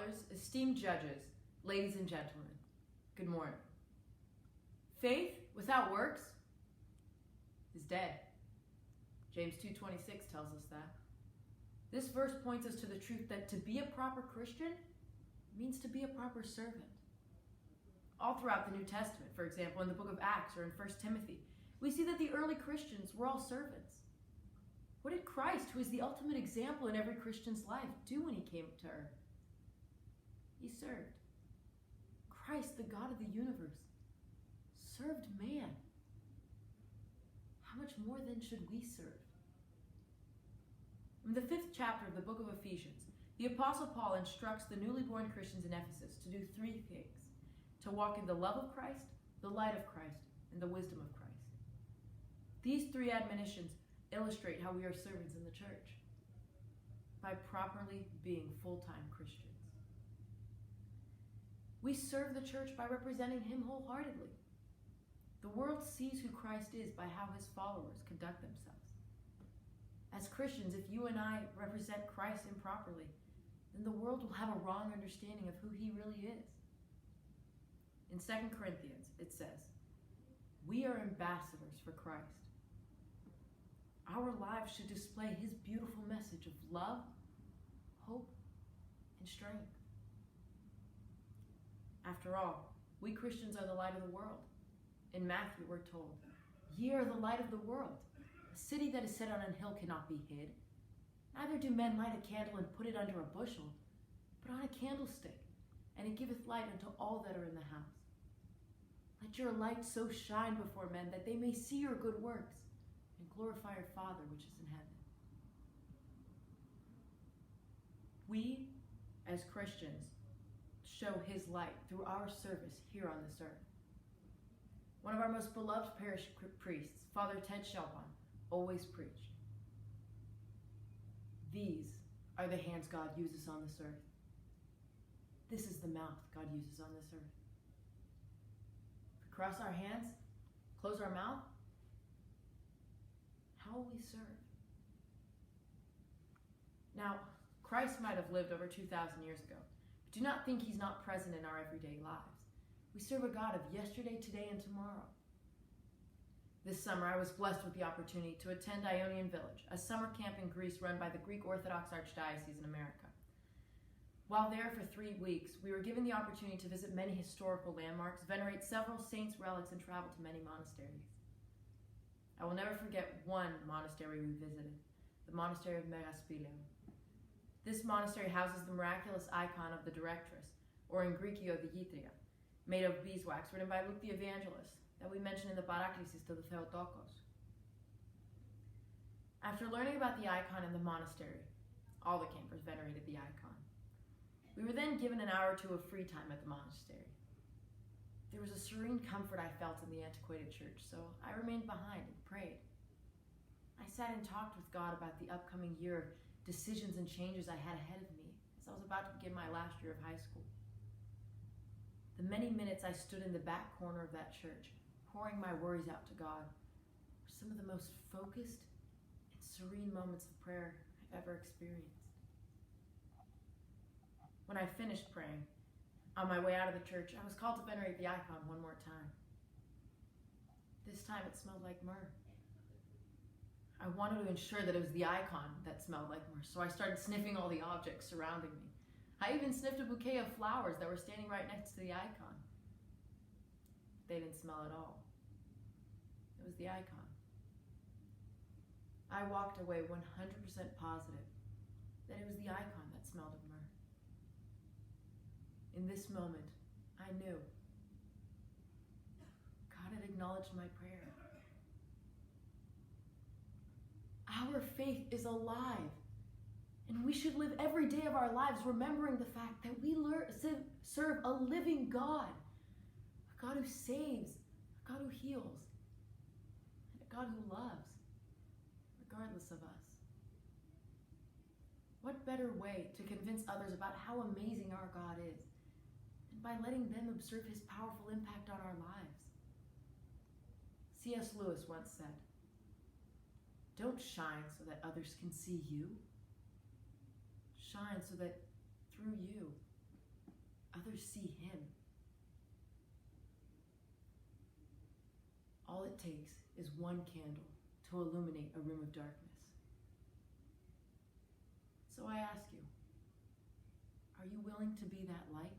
elders, esteemed judges, ladies and gentlemen, good morning. Faith without works is dead. James 2:26 tells us that. This verse points us to the truth that to be a proper Christian means to be a proper servant. All throughout the New Testament, for example, in the book of Acts or in 1 Timothy, we see that the early Christians were all servants. What did Christ, who is the ultimate example in every Christian's life, do when he came to earth? He served. Christ, the God of the universe, served man. How much more then should we serve? In the 5th chapter of the book of Ephesians, the Apostle Paul instructs the newly born Christians in Ephesus to do 3 things: to walk in the love of Christ, the light of Christ, and the wisdom of Christ. These 3 admonitions illustrate how we are servants in the church by properly being full-time Christians. We serve the church by representing him wholeheartedly. The world sees who Christ is by how his followers conduct themselves. As Christians, if you and I represent Christ improperly, then the world will have a wrong understanding of who he really is. In 2 Corinthians, it says, "We are ambassadors for Christ." Our lives should display his beautiful message of love, hope, and strength. After all, we Christians are the light of the world. In Matthew, we're told, "Ye are the light of the world. A city that is set on an hill cannot be hid. Neither do men light a candle and put it under a bushel, but on a candlestick, and it giveth light unto all that are in the house. Let your light so shine before men that they may see your good works and glorify your Father which is in heaven." We, as Christians, show his light through our service here on this earth. One of our most beloved parish priests, Father Ted Shelpon, always preached, "These are the hands God uses on this earth. This is the mouth God uses on this earth." If we cross our hands, close our mouth, how will we serve? Now, Christ might have lived over 2,000 years ago, but do not think he's not present in our everyday lives. We serve a God of yesterday, today, and tomorrow. This summer, I was blessed with the opportunity to attend Ionian Village, a summer camp in Greece run by the Greek Orthodox Archdiocese in America. While there for 3 weeks, we were given the opportunity to visit many historical landmarks, venerate several saints' relics, and travel to many monasteries. I will never forget one monastery we visited, the monastery of Megaspilium. This monastery houses the miraculous icon of the Directress, or in Greek, the Yitria, made of beeswax, written by Luke the Evangelist, that we mention in the Paraklesis to the Theotokos. After learning about the icon in the monastery, all the campers venerated the icon. We were then given an hour or 2 of free time at the monastery. There was a serene comfort I felt in the antiquated church, so I remained behind and prayed. I sat and talked with God about the upcoming year of decisions and changes I had ahead of me as I was about to begin my last year of high school. The many minutes I stood in the back corner of that church, pouring my worries out to God, were some of the most focused and serene moments of prayer I've ever experienced. When I finished praying, on my way out of the church, I was called to venerate the icon one more time. This time it smelled like myrrh. I wanted to ensure that it was the icon that smelled like myrrh, so I started sniffing all the objects surrounding me. I even sniffed a bouquet of flowers that were standing right next to the icon. They didn't smell at all. It was the icon. I walked away 100% positive that it was the icon that smelled of myrrh. In this moment, I knew God had acknowledged my prayer. Our faith is alive, and we should live every day of our lives remembering the fact that we serve a living God, a God who saves, a God who heals, and a God who loves, regardless of us. What better way to convince others about how amazing our God is than by letting them observe his powerful impact on our lives? C.S. Lewis once said, "Don't shine so that others can see you. Shine so that through you, others see him. All it takes is one candle to illuminate a room of darkness. So I ask you, are you willing to be that light?